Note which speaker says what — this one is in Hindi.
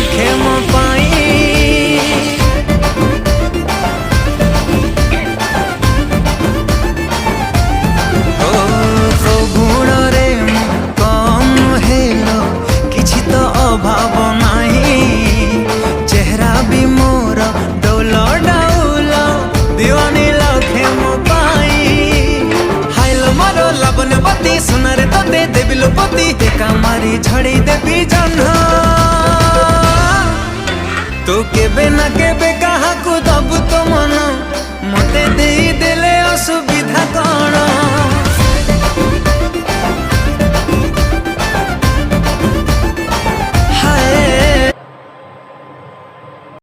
Speaker 1: लखे मो पाई गुण रे कम हेलो किछि तो अभाव नाही चेहरा भी मोर डौल डाउल दीवानी लखे मो पाई हाइल मोर लबनवती सुनरे तोते देवी लोपति एका मारी झड़ी देवी जन्ह तू केबे ना केबे कहा को दबु तो मन मते दे